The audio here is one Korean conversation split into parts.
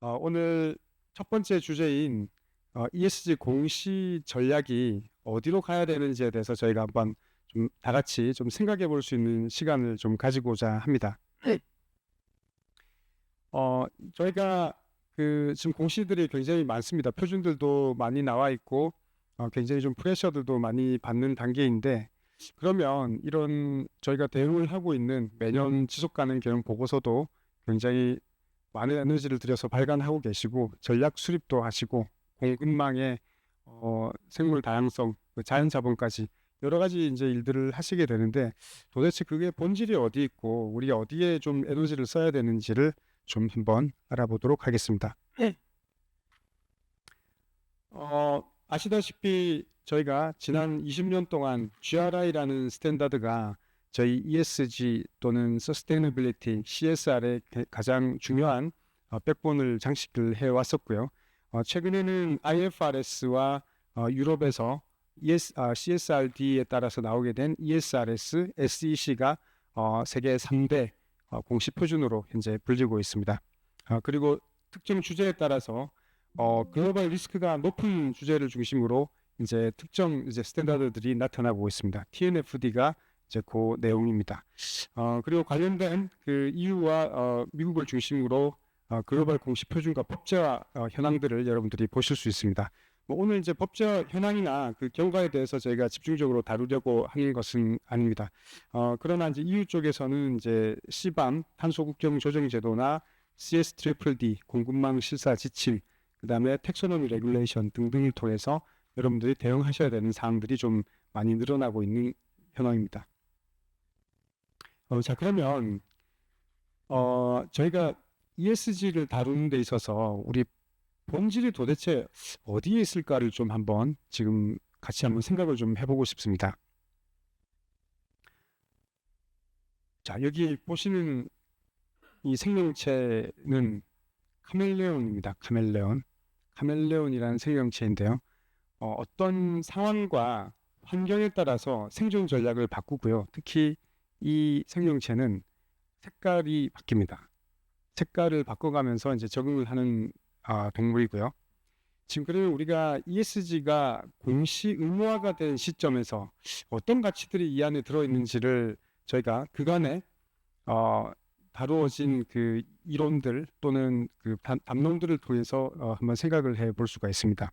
오늘 첫 번째 주제인 ESG 공시 전략이 어디로 가야 되는지에 대해서 저희가 한번 좀 다 같이 좀 생각해 볼 수 있는 시간을 좀 가지고자 합니다. 네. 어, 저희가 지금 공시들이 굉장히 많습니다. 표준들도 많이 나와 있고 굉장히 좀 프레셔들도 많이 받는 단계인데, 그러면 이런 저희가 대응을 하고 있는 매년 지속 가능 경영 보고서도 굉장히 많은 에너지를 들여서 발간하고 계시고 전략 수립도 하시고 공급망의 생물 다양성, 자연 자본까지 여러 가지 이제 일들을 하시게 되는데, 도대체 그게 본질이 어디 있고 우리가 어디에 좀 에너지를 써야 되는지를 좀 한번 알아보도록 하겠습니다. 네. 아시다시피 저희가 지난 20년 동안 GRI라는 스탠다드가 저희 ESG 또는 Sustainability, CSR의 가장 중요한 백본을 장식을 해왔었고요. 최근에는 IFRS와 유럽에서 CSRD에 따라서 나오게 된 ESRS, SEC가 세계 3대 공식 표준으로 현재 불리고 있습니다. 그리고 특정 주제에 따라서 글로벌 리스크가 높은 주제를 중심으로 이제 특정 이제 스탠다드들이 나타나고 있습니다. TNFD가 이제 그 내용입니다. 그리고 관련된 그 EU와 미국을 중심으로 글로벌 공식 표준과 법제화 현황들을 여러분들이 보실 수 있습니다. 뭐 오늘 이제 법제화 현황이나 그 경과에 대해서 저희가 집중적으로 다루려고 하는 것은 아닙니다. 그러나 이제 EU 쪽에서는 이제 CBAM 탄소 국경 조정 제도나 CS-DDD 공급망 실사 지침, 그 다음에 텍소노미 레귤레이션 등등을 통해서 여러분들이 대응하셔야 되는 사항들이 좀 많이 늘어나고 있는 현황입니다. 자, 그러면 저희가 ESG를 다루는 데 있어서 우리 본질이 도대체 어디에 있을까를 좀 한번 지금 같이 한번 생각을 좀 해보고 싶습니다. 자, 여기 보시는 이 생명체는 카멜레온입니다. 카멜레온이라는 생명체인데요. 어떤 상황과 환경에 따라서 생존 전략을 바꾸고요. 특히 이 생명체는 색깔이 바뀝니다. 색깔을 바꿔가면서 이제 적응을 하는 동물이고요. 지금 그러면 우리가 ESG가 공시 의무화가 된 시점에서 어떤 가치들이 이 안에 들어있는지를 저희가 그간에 어, 다루어진 그 이론들 또는 그 담론들을 통해서 한번 생각을 해볼 수가 있습니다.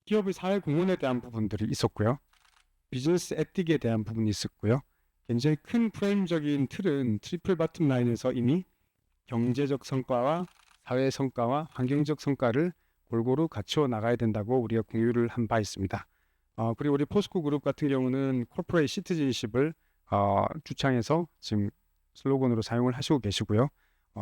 기업의 사회 공헌에 대한 부분들이 있었고요. 비즈니스 에틱에 대한 부분이 있었고요. 굉장히 큰 프레임적인 틀은 트리플 바텀 라인에서 이미 경제적 성과와 사회 성과와 환경적 성과를 골고루 갖추어 나가야 된다고 우리가 공유를 한 바 있습니다. 그리고 우리 포스코 그룹 같은 경우는 코퍼레이트 시티즌십을 주창해서 지금 슬로건으로 사용을 하시고 계시고요.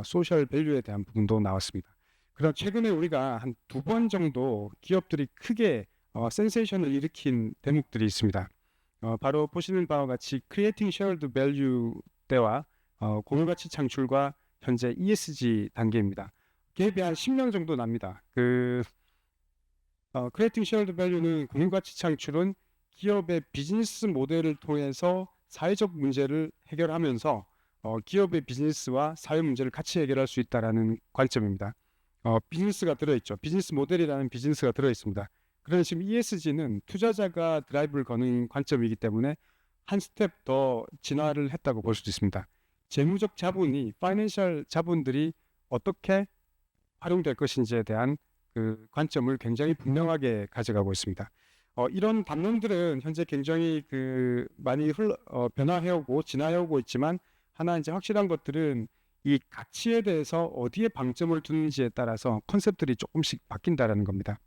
소셜 밸류에 대한 부분도 나왔습니다. 그럼 최근에 우리가 한 두 번 정도 기업들이 크게 센세이션을 일으킨 대목들이 있습니다. 바로 보시는 바와 같이 Creating Shared Value 때와 공유가치 창출과 현재 ESG 단계입니다. 갭이 한 10년 정도 납니다. Creating Shared Value는 공유가치 창출은 기업의 비즈니스 모델을 통해서 사회적 문제를 해결하면서 기업의 비즈니스와 사회 문제를 같이 해결할 수 있다는 관점입니다. 비즈니스가 들어있죠. 비즈니스 모델이라는 비즈니스가 들어있습니다. 그러나 지금 ESG는 투자자가 드라이브를 거는 관점이기 때문에 한 스텝 더 진화를 했다고 볼 수도 있습니다. 재무적 자본이, 파이낸셜 자본들이 어떻게 활용될 것인지에 대한 그 관점을 굉장히 분명하게 가져가고 있습니다. 이런 담론들은 현재 굉장히 많이 변화해오고 진화해오고 있지만, 하나 이제 확실한 것들은 이 가치에 대해서 어디에 방점을 두는지에 따라서 컨셉들이 조금씩 바뀐다라는 겁니다.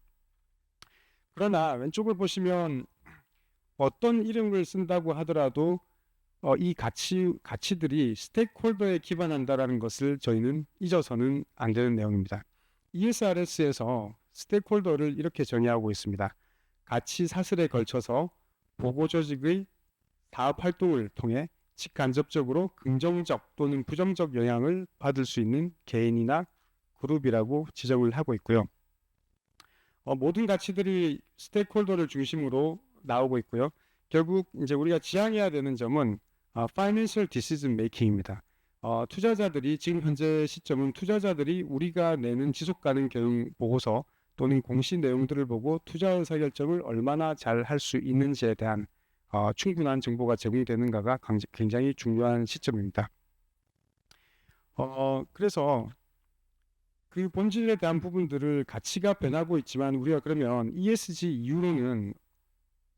그러나 왼쪽을 보시면 어떤 이름을 쓴다고 하더라도 이 가치들이 스테이크홀더에 기반한다라는 것을 저희는 잊어서는 안 되는 내용입니다. ESRS에서 스테이크홀더를 이렇게 정의하고 있습니다. 가치 사슬에 걸쳐서 보고 조직의 사업 활동을 통해 직간접적으로 긍정적 또는 부정적 영향을 받을 수 있는 개인이나 그룹이라고 지정을 하고 있고요. 모든 가치들이 스테이크홀더를 중심으로 나오고 있고요. 결국 이제 우리가 지향해야 되는 점은 Financial Decision Making입니다. 투자자들이 지금 현재 시점은 투자자들이 우리가 내는 지속가능 경영 보고서 또는 공시 내용들을 보고 투자 의사결정을 얼마나 잘 할 수 있는지에 대한 충분한 정보가 제공되는가가 굉장히 중요한 시점입니다. 그래서 그 본질에 대한 부분들을 가치가 변하고 있지만 우리가 그러면 ESG 이후로는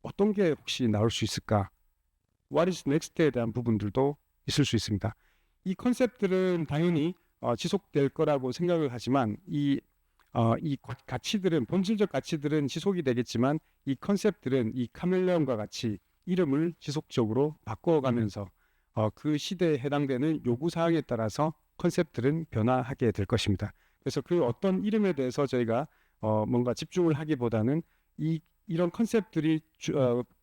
어떤 게 혹시 나올 수 있을까? What is next에 대한 부분들도 있을 수 있습니다. 이 컨셉들은 당연히 지속될 거라고 생각을 하지만 이 가치들은 본질적 가치들은 지속이 되겠지만 이 컨셉들은 이 카멜레온과 같이 이름을 지속적으로 바꿔가면서 그 시대에 해당되는 요구 사항에 따라서 컨셉들은 변화하게 될 것입니다. 그래서 그 어떤 이름에 대해서 저희가 뭔가 집중을 하기보다는 이런 컨셉들이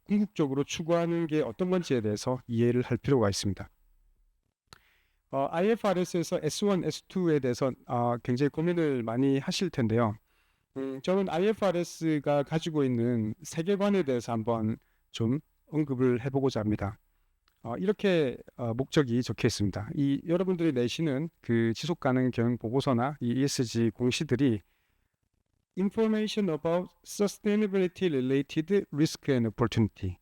궁극적으로 추구하는 게 어떤 건지에 대해서 이해를 할 필요가 있습니다. IFRS에서 S1, S2에 대해서 굉장히 고민을 많이 하실 텐데요. 저는 IFRS가 가지고 있는 세계관에 대해서 한번 좀 언급을 해보고자 합니다. 이렇게 목적이 적혀 있습니다. 이 여러분들이 내시는 그 지속가능 경영 보고서나 이 ESG 공시들이 Information about Sustainability Related Risk and Opportunity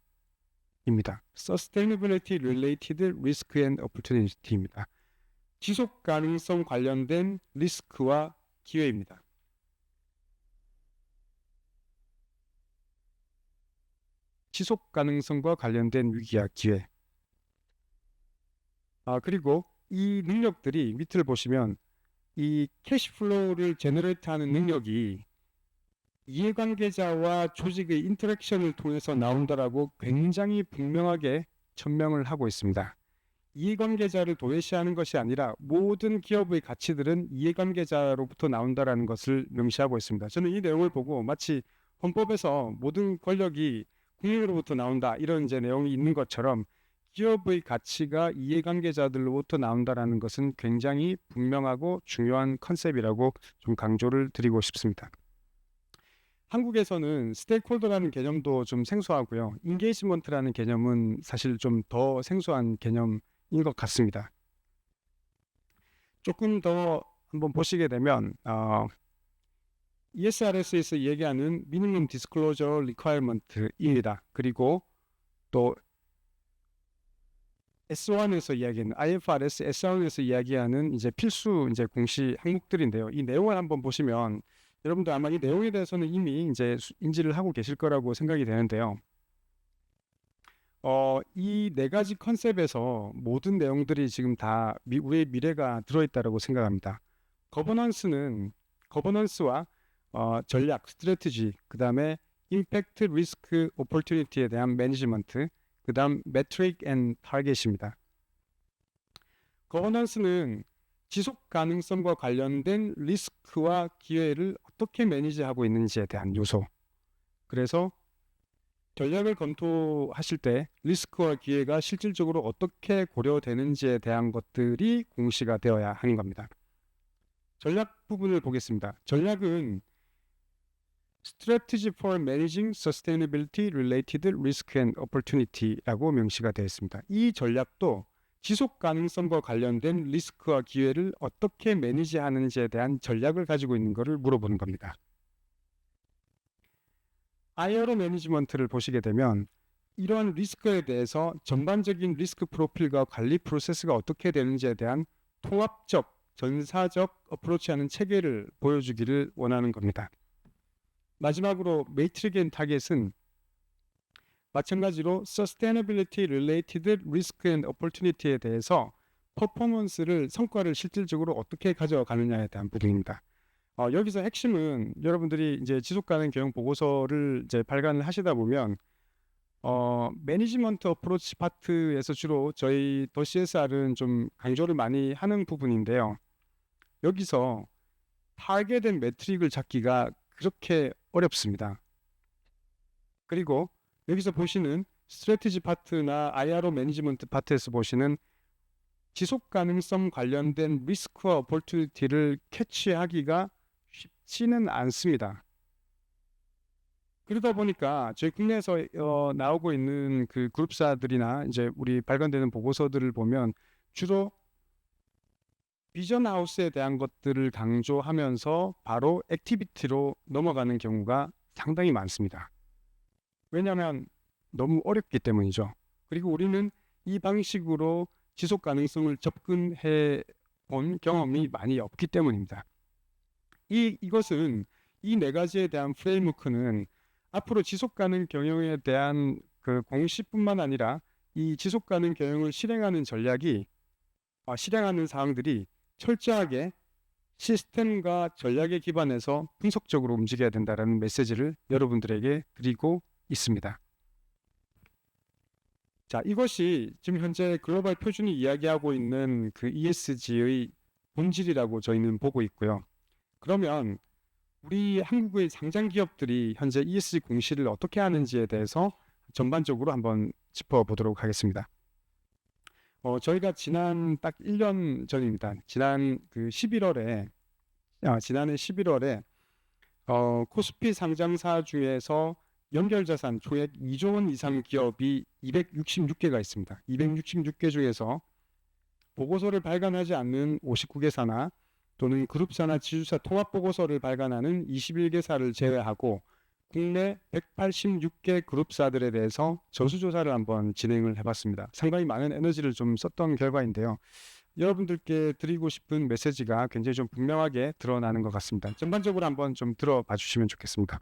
입니다. Sustainability Related Risk and Opportunity입니다. 지속 가능성 관련된 리스크와 기회입니다. 지속 가능성과 관련된 위기와 기회. 그리고 이 능력들이 밑을 보시면 이 캐시플로우를 제너레이트하는 능력이 이해관계자와 조직의 인터랙션을 통해서 나온다라고 굉장히 분명하게 천명을 하고 있습니다. 이해관계자를 도외시하는 것이 아니라 모든 기업의 가치들은 이해관계자로부터 나온다라는 것을 명시하고 있습니다. 저는 이 내용을 보고 마치 헌법에서 모든 권력이 국민으로부터 나온다 이런 이제 내용이 있는 것처럼 기업의 가치가 이해관계자들로부터 나온다라는 것은 굉장히 분명하고 중요한 컨셉이라고 좀 강조를 드리고 싶습니다. 한국에서는 스테이크홀더라는 개념도 좀 생소하고요. 인게이지먼트라는 개념은 사실 좀 더 생소한 개념인 것 같습니다. 조금 더 한번 보시게 되면 ESRS에서 얘기하는 Minimum Disclosure Requirement입니다. 그리고 또 S1에서 이야기하는 IFRS S1에서 이야기하는 이제 필수 이제 공시 항목들인데요. 이 내용을 한번 보시면 여러분도 아마 이 내용에 대해서는 이미 이제 인지를 하고 계실 거라고 생각이 되는데요. 이 네 가지 컨셉에서 모든 내용들이 지금 다 우리의 미래가 들어있다라고 생각합니다. 거버넌스와 전략, 스트래티지, 그 다음에 임팩트, 리스크, 오퍼튜니티에 대한 매니지먼트, 그 다음 매트릭 앤 타겟입니다. 거버넌스는 지속 가능성과 관련된 리스크와 기회를 어떻게 매니지하고 있는지에 대한 요소. 그래서 전략을 검토하실 때 리스크와 기회가 실질적으로 어떻게 고려되는지에 대한 것들이 공시가 되어야 하는 겁니다. 전략 부분을 보겠습니다. 전략은 Strategy for Managing Sustainability Related Risk and Opportunity라고 명시가 되어 있습니다. 이 전략도 지속 가능성과 관련된 리스크와 기회를 어떻게 매니지하는지에 대한 전략을 가지고 있는 것을 물어보는 겁니다. IRO 매니지먼트를 보시게 되면 이러한 리스크에 대해서 전반적인 리스크 프로필과 관리 프로세스가 어떻게 되는지에 대한 통합적, 전사적 어프로치하는 체계를 보여주기를 원하는 겁니다. 마지막으로 매트릭 앤 타겟은 마찬가지로 Sustainability Related Risk and Opportunity에 대해서 퍼포먼스를 성과를 실질적으로 어떻게 가져가느냐에 대한 부분입니다. 여기서 핵심은 여러분들이 이제 지속가능 경영 보고서를 이제 발간을 하시다 보면 매니지먼트 어프로치 파트에서 주로 저희 더 CSR은 좀 강조를 많이 하는 부분인데요. 여기서 타겟된 매트릭을 잡기가 그렇게 어렵습니다. 그리고 여기서 보시는 스트래티지 파트나 IRO 매니지먼트 파트에서 보시는 지속 가능성 관련된 리스크와 오퍼튜니티를 캐치하기가 쉽지는 않습니다. 그러다 보니까 저희 국내에서 나오고 있는 그 그룹사들이나 이제 우리 발간되는 보고서들을 보면 주로 비전 하우스에 대한 것들을 강조하면서 바로 액티비티로 넘어가는 경우가 상당히 많습니다. 왜냐하면 너무 어렵기 때문이죠. 그리고 우리는 이 방식으로 지속 가능성을 접근해 본 경험이 많이 없기 때문입니다. 이것은 이 네 가지에 대한 프레임워크는 앞으로 지속 가능 경영에 대한 그 공시뿐만 아니라 이 지속 가능 경영을 실행하는 전략이 실행하는 사항들이 철저하게 시스템과 전략에 기반해서 분석적으로 움직여야 된다는 메시지를 여러분들에게 드리고 있습니다. 자, 이것이 지금 현재 글로벌 표준이 이야기하고 있는 그 ESG의 본질이라고 저희는 보고 있고요. 그러면 우리 한국의 상장 기업들이 현재 ESG 공시를 어떻게 하는지에 대해서 전반적으로 한번 짚어보도록 하겠습니다. 저희가 지난 딱 1년 전입니다. 지난해 11월에 코스피 상장사 중에서 연결자산 총액 2조 원 이상 기업이 266개가 있습니다. 266개 중에서 보고서를 발간하지 않는 59개사나 또는 그룹사나 지주사 통합보고서를 발간하는 21개사를 제외하고 국내 186개 그룹사들에 대해서 저수조사를 한번 진행을 해봤습니다. 상당히 많은 에너지를 좀 썼던 결과인데요. 여러분들께 드리고 싶은 메시지가 굉장히 좀 분명하게 드러나는 것 같습니다. 전반적으로 한번 좀 들어봐 주시면 좋겠습니다.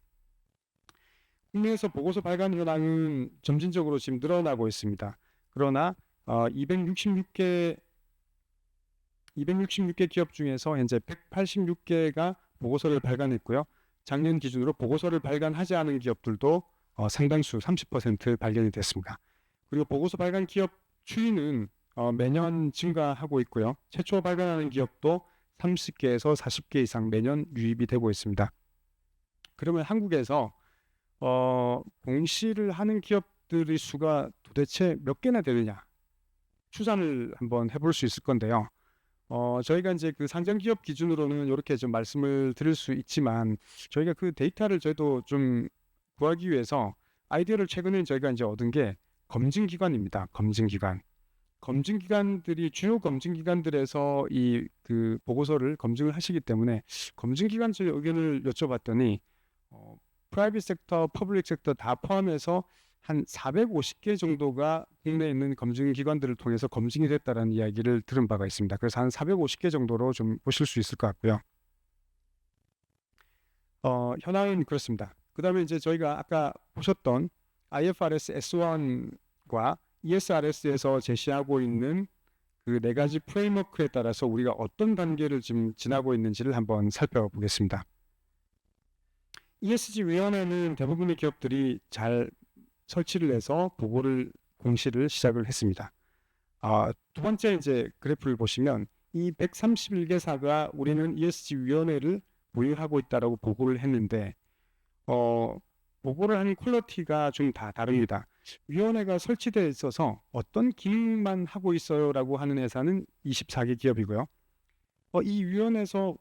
국내에서 보고서 발간 현황은 점진적으로 지금 늘어나고 있습니다. 그러나 266개 기업 중에서 현재 186개가 보고서를 발간했고요. 작년 기준으로 보고서를 발간하지 않은 기업들도 상당수 30% 발견이 됐습니다. 그리고 보고서 발간 기업 추이는 매년 증가하고 있고요. 최초 발간하는 기업도 30개에서 40개 이상 매년 유입이 되고 있습니다. 그러면 한국에서 공시를 하는 기업들의 수가 도대체 몇 개나 되느냐 추산을 한번 해볼 수 있을 건데요. 저희가 이제 그 상장 기업 기준으로는 이렇게 좀 말씀을 드릴 수 있지만 저희가 그 데이터를 저희도 좀 구하기 위해서 아이디어를 최근에 저희가 이제 얻은 게 검증기관입니다. 검증기관들이 주요 검증기관들에서 이 그 보고서를 검증을 하시기 때문에 검증기관의 의견을 여쭤봤더니 프라이빗 섹터, 퍼블릭 섹터 다 포함해서 한 450개 정도가 국내에 있는 검증기관들을 통해서 검증이 됐다는 이야기를 들은 바가 있습니다. 그래서 한 450개 정도로 좀 보실 수 있을 것 같고요. 현황은 그렇습니다. 그 다음에 이제 저희가 아까 보셨던 IFRS S1과 ESRS에서 제시하고 있는 그 네 가지 프레임워크에 따라서 우리가 어떤 단계를 지금 지나고 있는지를 한번 살펴보겠습니다. ESG 위원회는 대부분의 기업들이 잘 설치를 해서 공시를 시작을 했습니다. 두 번째 이제 그래프를 보시면 이 131개사가 우리는 ESG 위원회를 보유하고 있다라고 보고를 했는데 보고를 하는 퀄리티가 좀 다 다릅니다. 위원회가 설치되어 있어서 어떤 기능만 하고 있어요라고 하는 회사는 24개 기업이고요. 이 위원회에서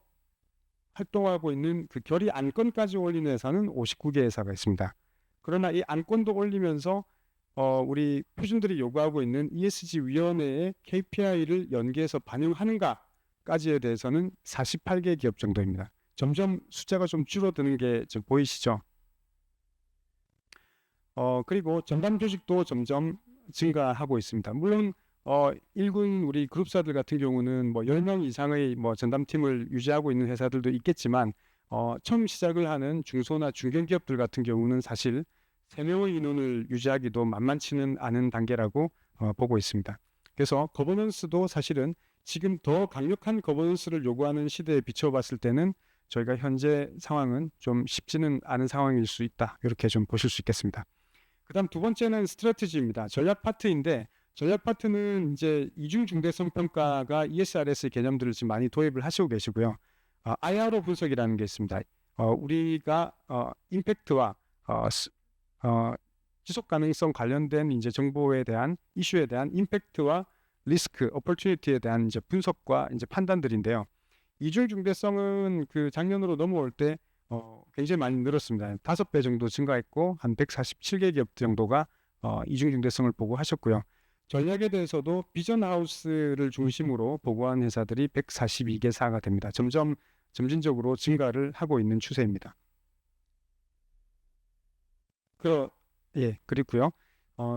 활동하고 있는 그 결의 안건까지 올리는 회사는 59개 회사가 있습니다. 그러나 이 안건도 올리면서 우리 표준들이 요구하고 있는 ESG 위원회의 KPI를 연계해서 반영하는가까지에 대해서는 48개 기업 정도입니다. 점점 숫자가 좀 줄어드는 게 좀 보이시죠? 그리고 전담 조직도 점점 증가하고 있습니다. 물론 1군 우리 그룹사들 같은 경우는 뭐 10명 이상의 뭐 전담팀을 유지하고 있는 회사들도 있겠지만 처음 시작을 하는 중소나 중견기업들 같은 경우는 사실 3명의 인원을 유지하기도 만만치는 않은 단계라고 보고 있습니다. 그래서 거버넌스도 사실은 지금 더 강력한 거버넌스를 요구하는 시대에 비춰봤을 때는 저희가 현재 상황은 좀 쉽지는 않은 상황일 수 있다. 이렇게 좀 보실 수 있겠습니다. 그 다음 두 번째는 스트래티지입니다. 전략 파트인데 전략 파트는 이제 이중 중대성 평가가 ESRS 개념들을 지금 많이 도입을 하시고 계시고요. IRO 분석이라는 게 있습니다. 우리가 임팩트와 지속 가능성 관련된 이제 정보에 대한 이슈에 대한 임팩트와 리스크, 오퍼튜니티에 대한 이제 분석과 이제 판단들인데요. 이중 중대성은 그 작년으로 넘어올 때 굉장히 많이 늘었습니다. 5배 정도 증가했고 한 147개 기업 정도가 이중 중대성을 보고하셨고요. 전략에 대해서도 비전 하우스를 중심으로 보고한 회사들이 142개사가 됩니다. 점진적으로 증가를 하고 있는 추세입니다. 그리고요.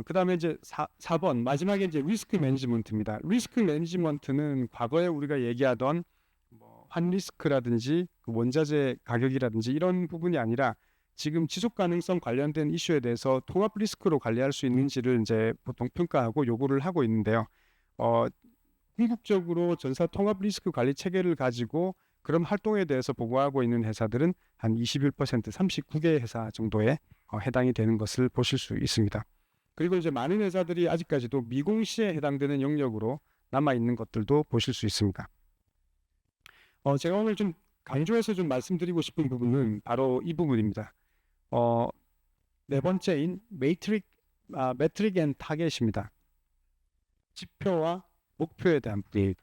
그다음에 이제 4번 마지막에 이제 리스크 매니지먼트입니다. 리스크 매니지먼트는 과거에 우리가 얘기하던 뭐 환리스크라든지 그 원자재 가격이라든지 이런 부분이 아니라 지금 지속 가능성 관련된 이슈에 대해서 통합 리스크로 관리할 수 있는지를 이제 보통 평가하고 요구를 하고 있는데요. 어, 궁극적으로 전사 통합 리스크 관리 체계를 가지고 그런 활동에 대해서 보고하고 있는 회사들은 한 21%, 39개 회사 정도에 해당이 되는 것을 보실 수 있습니다. 그리고 이제 많은 회사들이 아직까지도 미공시에 해당되는 영역으로 남아 있는 것들도 보실 수 있습니다. 제가 오늘 좀 강조해서 좀 말씀드리고 싶은 부분은 바로 이 부분입니다. 네 번째인 매트릭 앤 타겟입니다. 지표와 목표에 대한 부분입니다.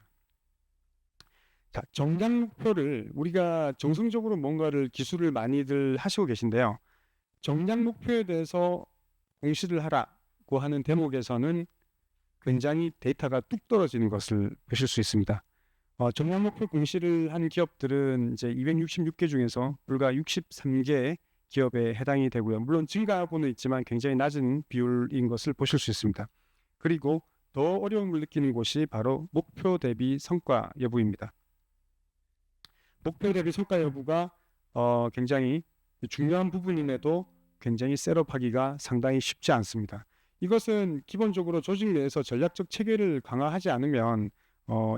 자, 정량 목표를 우리가 정성적으로 뭔가를 기술을 많이들 하시고 계신데요. 정량 목표에 대해서 공시를 하라고 하는 대목에서는 굉장히 데이터가 뚝 떨어지는 것을 보실 수 있습니다. 정량 목표 공시를 한 기업들은 이제 266개 중에서 불과 63개의 기업에 해당이 되고요. 물론 증가하고는 있지만 굉장히 낮은 비율인 것을 보실 수 있습니다. 그리고 더 어려움을 느끼는 곳이 바로 목표 대비 성과 여부입니다. 목표 대비 성과 여부가 굉장히 중요한 부분임에도 굉장히 셋업하기가 상당히 쉽지 않습니다. 이것은 기본적으로 조직 내에서 전략적 체계를 강화하지 않으면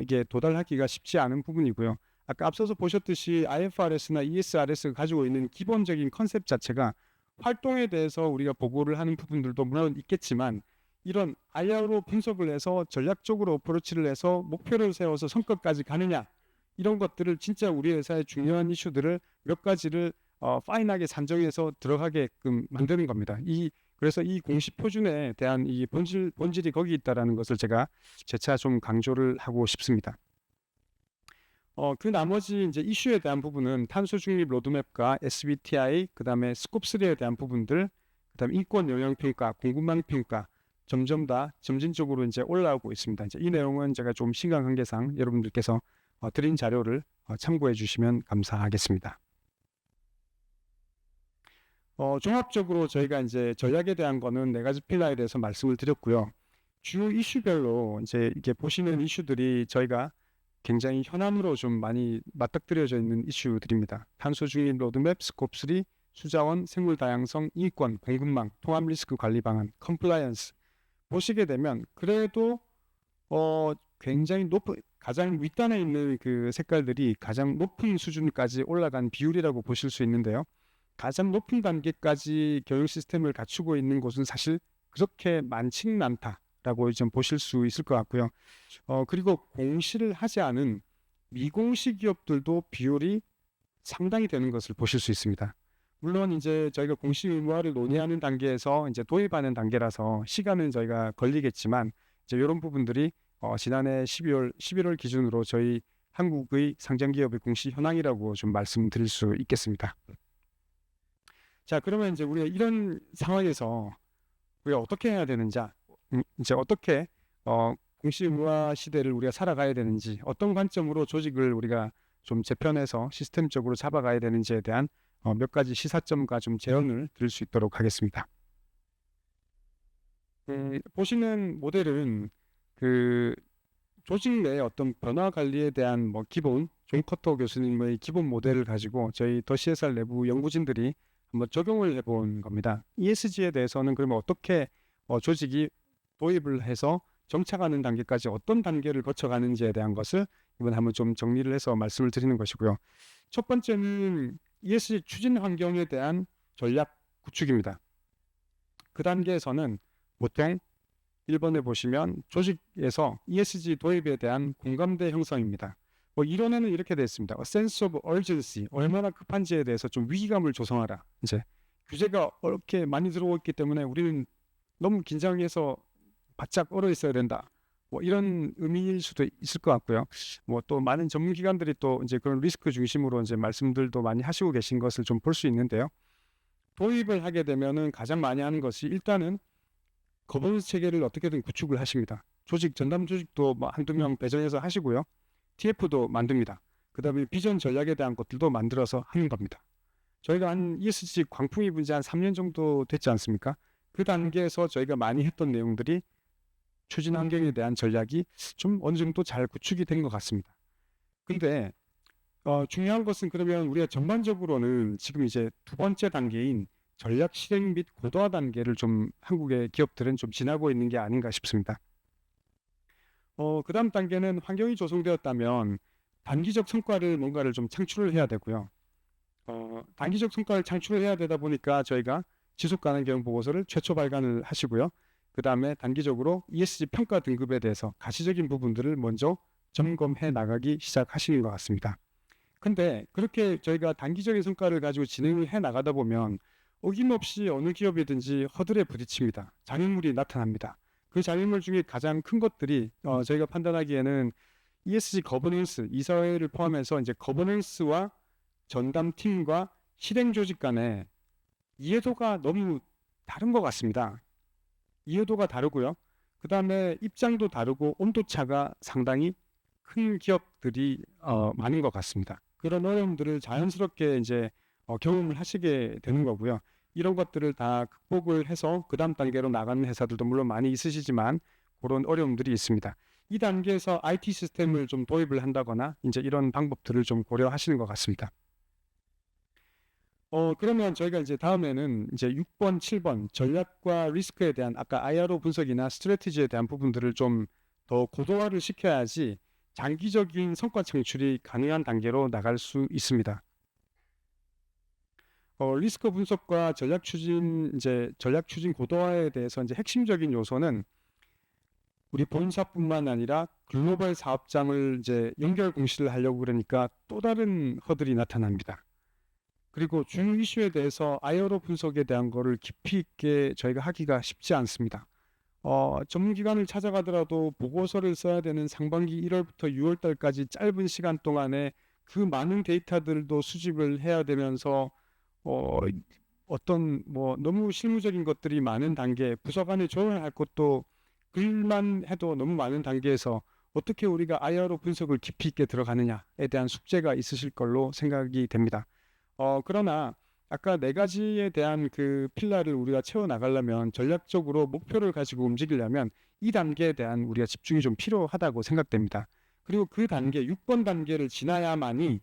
이게 도달하기가 쉽지 않은 부분이고요. 아까 앞서서 보셨듯이 IFRS나 ESRS가 가지고 있는 기본적인 컨셉 자체가 활동에 대해서 우리가 보고를 하는 부분들도 물론 있겠지만 이런 IR로 분석을 해서 전략적으로 어프로치를 해서 목표를 세워서 성과까지 가느냐 이런 것들을 진짜 우리 회사의 중요한 이슈들을 몇 가지를 파인하게 산정해서 들어가게끔 만드는 겁니다. 그래서 이 공시 표준에 대한 이 본질이 거기 있다라는 것을 제가 재차 좀 강조를 하고 싶습니다. 그 나머지 이제 이슈에 대한 부분은 탄소 중립 로드맵과 SBTI, 그다음에 스콥 3에 대한 부분들, 그다음에 인권 영향 평가, 공급망 평가 점진적으로 이제 올라오고 있습니다. 이제 이 내용은 제가 좀 시간 관계상 여러분들께서 드린 자료를 참고해 주시면 감사하겠습니다. 종합적으로 저희가 이제 전략에 대한 거는 네 가지 필러에 대해서 말씀을 드렸고요. 주 이슈별로 이제 이게 보시는 이슈들이 저희가 굉장히 현안으로 좀 많이 맞닥뜨려져 있는 이슈들입니다. 탄소 중립 로드맵, 스콥 3, 수자원, 생물 다양성, 인권, 공급망, 통합 리스크 관리 방안, 컴플라이언스 보시게 되면 그래도 굉장히 가장 윗단에 있는 그 색깔들이 가장 높은 수준까지 올라간 비율이라고 보실 수 있는데요. 가장 높은 단계까지 교육 시스템을 갖추고 있는 곳은 사실 그렇게 많지는 않다라고 좀 보실 수 있을 것 같고요. 그리고 공시를 하지 않은 미공시 기업들도 비율이 상당히 되는 것을 보실 수 있습니다. 물론 이제 저희가 공시 의무화를 논의하는 단계에서 이제 도입하는 단계라서 시간은 저희가 걸리겠지만 이제 이런 부분들이 지난해 11월 기준으로 저희 한국의 상장 기업의 공시 현황이라고 좀 말씀드릴 수 있겠습니다. 자, 그러면 이제 우리가 이런 상황에서 우리가 어떻게 해야 되는지, 이제 어떻게 공시 의무화 시대를 우리가 살아가야 되는지, 어떤 관점으로 조직을 우리가 좀 재편해서 시스템적으로 잡아가야 되는지에 대한 몇 가지 시사점과 좀 제언을 드릴 수 있도록 하겠습니다. 보시는 모델은 그 조직 내의 어떤 변화 관리에 대한 뭐 기본 존 커터 교수님의 기본 모델을 가지고 저희 더 CSR 내부 연구진들이 한번 적용을 해본 겁니다. ESG에 대해서는 그러면 어떻게 조직이 도입을 해서 정착하는 단계까지 어떤 단계를 거쳐가는지에 대한 것을 이번에 한번 좀 정리를 해서 말씀을 드리는 것이고요. 첫 번째는 ESG 추진 환경에 대한 전략 구축입니다. 그 단계에서는 보통 1번에 보시면 조직에서 ESG 도입에 대한 공감대 형성입니다. 이론에는 이렇게 되어 있습니다. sense of urgency, 얼마나 급한지에 대해서 좀 위기감을 조성하라. 이제 규제가 이렇게 많이 들어오기 때문에 우리는 너무 긴장해서 바짝 얼어 있어야 된다. 이런 의미일 수도 있을 것 같고요. 또 많은 전문기관들이 또 이제 그런 리스크 중심으로 이제 말씀들도 많이 하시고 계신 것을 좀 볼 수 있는데요. 도입을 하게 되면은 가장 많이 하는 것이 일단은 거버넌스 체계를 어떻게든 구축을 하십니다. 전담 조직도 뭐 한두 명 배정해서 하시고요. TF도 만듭니다. 그 다음에 비전 전략에 대한 것들도 만들어서 하는 겁니다. 저희가 한 ESG 광풍이 분지 한 3년 정도 됐지 않습니까? 그 단계에서 저희가 많이 했던 내용들이 추진 환경에 대한 전략이 좀 어느 정도 잘 구축이 된 것 같습니다. 근데 중요한 것은 그러면 우리가 전반적으로는 지금 이제 두 번째 단계인 전략 실행 및 고도화 단계를 좀 한국의 기업들은 좀 지나고 있는 게 아닌가 싶습니다. 그 다음 단계는 환경이 조성되었다면 단기적 성과를 뭔가를 좀 창출을 해야 되고요. 단기적 성과를 창출을 해야 되다 보니까 저희가 지속 가능 경영 보고서를 최초 발간을 하시고요. 그 다음에 단기적으로 ESG 평가 등급에 대해서 가시적인 부분들을 먼저 점검해 나가기 시작하시는 것 같습니다. 근데 그렇게 저희가 단기적인 성과를 가지고 진행을 해 나가다 보면 어김없이 어느 기업이든지 허들에 부딪힙니다. 장애물이 나타납니다. 그 장애물 중에 가장 큰 것들이 저희가 판단하기에는 ESG 거버넌스, 이사회를 포함해서 이제 거버넌스와 전담팀과 실행 조직 간의 이해도가 너무 다른 것 같습니다. 이해도가 다르고요. 그 다음에 입장도 다르고 온도차가 상당히 큰 기업들이 많은 것 같습니다. 그런 어려움들을 자연스럽게 이제 경험을 하시게 되는 거고요. 이런 것들을 다 극복을 해서 그 다음 단계로 나가는 회사들도 물론 많이 있으시지만 그런 어려움들이 있습니다. 이 단계에서 IT 시스템을 좀 도입을 한다거나 이제 이런 방법들을 좀 고려하시는 것 같습니다. 그러면 저희가 이제 다음에는 이제 6번, 7번 전략과 리스크에 대한 아까 IRO 분석이나 스트래티지에 대한 부분들을 좀 더 고도화를 시켜야지 장기적인 성과 창출이 가능한 단계로 나갈 수 있습니다. 리스크 분석과 전략 추진 고도화에 대해서 이제 핵심적인 요소는 우리 본사뿐만 아니라 글로벌 사업장을 이제 연결 공시를 하려고 그러니까 또 다른 허들이 나타납니다. 그리고 주요 이슈에 대해서 IRO 분석에 대한 거를 깊이 있게 저희가 하기가 쉽지 않습니다. 전문기관을 찾아가더라도 보고서를 써야 되는 상반기 1월부터 6월달까지 짧은 시간 동안에 그 많은 데이터들도 수집을 해야 되면서 어떤 뭐 너무 실무적인 것들이 많은 단계, 부서 간에 조율할 것도 글만 해도 너무 많은 단계에서 어떻게 우리가 IRO 분석을 깊이 있게 들어가느냐에 대한 숙제가 있으실 걸로 생각이 됩니다. 그러나 아까 네 가지에 대한 그 필라를 우리가 채워 나가려면 전략적으로 목표를 가지고 움직이려면 이 단계에 대한 우리가 집중이 좀 필요하다고 생각됩니다. 그리고 그 단계, 6번 단계를 지나야만이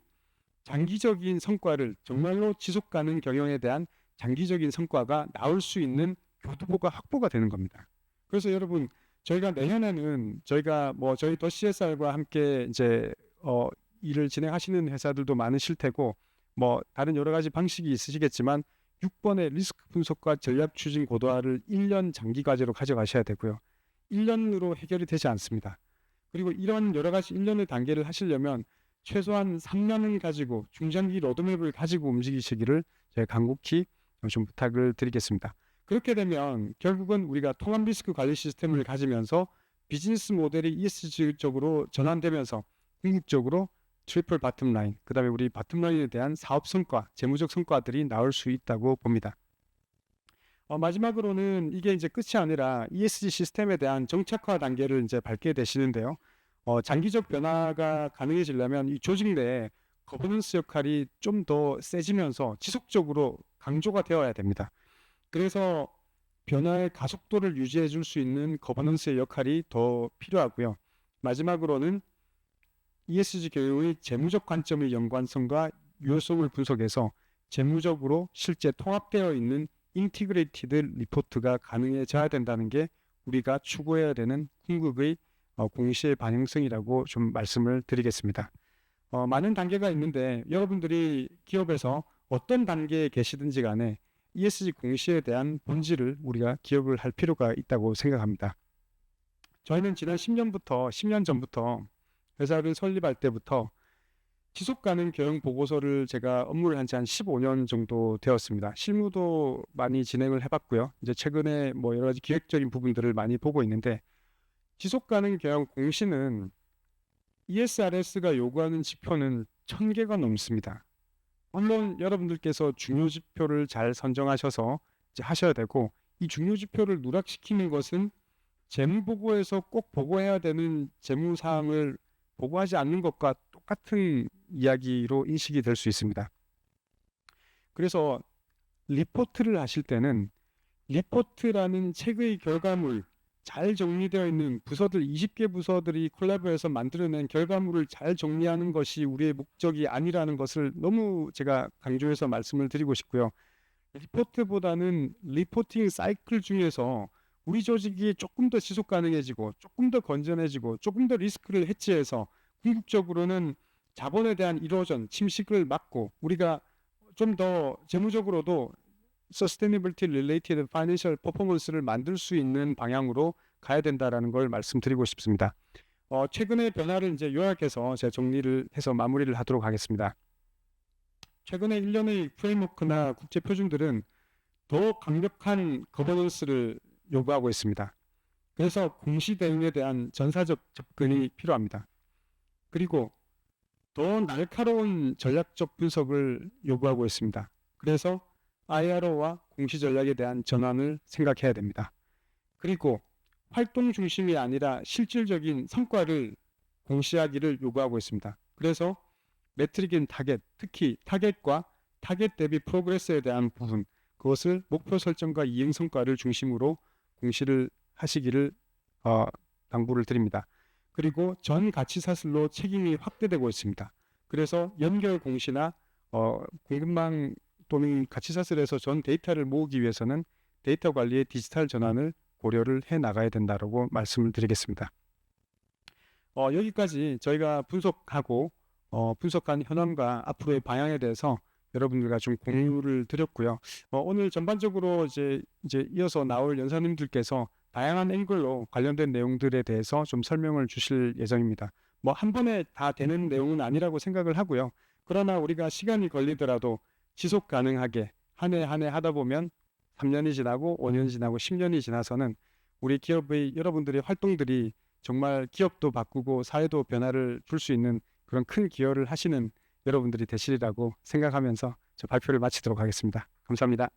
장기적인 성과를 정말로 지속 가능 경영에 대한 장기적인 성과가 나올 수 있는 교두보가 확보가 되는 겁니다. 그래서 여러분 저희가 내년에는 저희가 뭐 저희 더 CSR과 함께 이제 일을 진행하시는 회사들도 많으실 테고 뭐 다른 여러 가지 방식이 있으시겠지만 6번의 리스크 분석과 전략 추진 고도화를 1년 장기 과제로 가져가셔야 되고요. 1년으로 해결이 되지 않습니다. 그리고 이런 여러 가지 1년의 단계를 하시려면 최소한 3년을 가지고 중장기 로드맵을 가지고 움직이시기를 제가 간곡히 좀 부탁을 드리겠습니다. 그렇게 되면 결국은 우리가 통합 리스크 관리 시스템을 가지면서 비즈니스 모델이 ESG적으로 전환되면서 궁극적으로 트리플 바텀 라인, 그 다음에 우리 바텀 라인에 대한 사업 성과, 재무적 성과들이 나올 수 있다고 봅니다. 마지막으로는 이게 이제 끝이 아니라 ESG 시스템에 대한 정착화 단계를 이제 밟게 되시는데요. 장기적 변화가 가능해지려면 이 조직 내에 거버넌스 역할이 좀 더 세지면서 지속적으로 강조가 되어야 됩니다. 그래서 변화의 가속도를 유지해 줄 수 있는 거버넌스의 역할이 더 필요하고요. 마지막으로는 ESG 경영의 재무적 관점의 연관성과 유효성을 분석해서 재무적으로 실제 통합되어 있는 인티그레이티드 리포트가 가능해져야 된다는 게 우리가 추구해야 되는 궁극의 공시의 반영성이라고 좀 말씀을 드리겠습니다. 많은 단계가 있는데 여러분들이 기업에서 어떤 단계에 계시든지 간에 ESG 공시에 대한 본질을 우리가 기억을 할 필요가 있다고 생각합니다. 저희는 지난 10년 전부터 회사를 설립할 때부터 지속 가능 경영 보고서를 제가 업무를 한 지 한 15년 정도 되었습니다. 실무도 많이 진행을 해봤고요. 이제 최근에 뭐 여러 가지 기획적인 부분들을 많이 보고 있는데 지속 가능 경영 공시는 ESRS가 요구하는 지표는 1000개가 넘습니다. 물론 여러분들께서 중요 지표를 잘 선정하셔서 이제 하셔야 되고 이 중요 지표를 누락시키는 것은 재무보고에서 꼭 보고해야 되는 재무사항을 보고하지 않는 것과 똑같은 이야기로 인식이 될 수 있습니다. 그래서 리포트를 하실 때는 리포트라는 책의 결과물, 잘 정리되어 있는 부서들 20개 부서들이 콜라보해서 만들어낸 결과물을 잘 정리하는 것이 우리의 목적이 아니라는 것을 너무 제가 강조해서 말씀을 드리고 싶고요. 리포트보다는 리포팅 사이클 중에서 우리 조직이 조금 더 지속 가능해지고 조금 더 건전해지고 조금 더 리스크를 해치해서 궁극적으로는 자본에 대한 이로전, 침식을 막고 우리가 좀 더 재무적으로도 Sustainability Related Financial Performance를 만들 수 있는 방향으로 가야 된다라는 걸 말씀드리고 싶습니다. 최근의 변화를 이제 요약해서 제가 정리를 해서 마무리를 하도록 하겠습니다. 최근에 일련의 프레임워크나 국제 표준들은 더 강력한 거버넌스를 요구하고 있습니다. 그래서 공시 대응에 대한 전사적 접근이 필요합니다. 그리고 더 날카로운 전략적 분석을 요구하고 있습니다. 그래서 IRO와 공시 전략에 대한 전환을 생각해야 됩니다. 그리고 활동 중심이 아니라 실질적인 성과를 공시하기를 요구하고 있습니다. 그래서 매트릭인 타겟, 특히 타겟과 타겟 대비 프로그레스에 대한 부분, 그것을 목표 설정과 이행 성과를 중심으로 공시를 하시기를 당부를 드립니다. 그리고 전 가치 사슬로 책임이 확대되고 있습니다. 그래서 연결 공시나 공급망 또는 가치 사슬에서 전 데이터를 모으기 위해서는 데이터 관리의 디지털 전환을 고려를 해 나가야 된다고 말씀을 드리겠습니다. 여기까지 저희가 분석하고 분석한 현황과 앞으로의 방향에 대해서 여러분들과 좀 공유를 드렸고요. 오늘 전반적으로 이제 이어서 나올 연사님들께서 다양한 앵글로 관련된 내용들에 대해서 좀 설명을 주실 예정입니다. 뭐 한 번에 다 되는 내용은 아니라고 생각을 하고요. 그러나 우리가 시간이 걸리더라도 지속 가능하게 한 해 한 해 하다 보면 3년이 지나고 5년이 지나고 10년이 지나서는 우리 기업의 여러분들의 활동들이 정말 기업도 바꾸고 사회도 변화를 줄 수 있는 그런 큰 기여를 하시는 여러분들이 되시리라고 생각하면서 저 발표를 마치도록 하겠습니다. 감사합니다.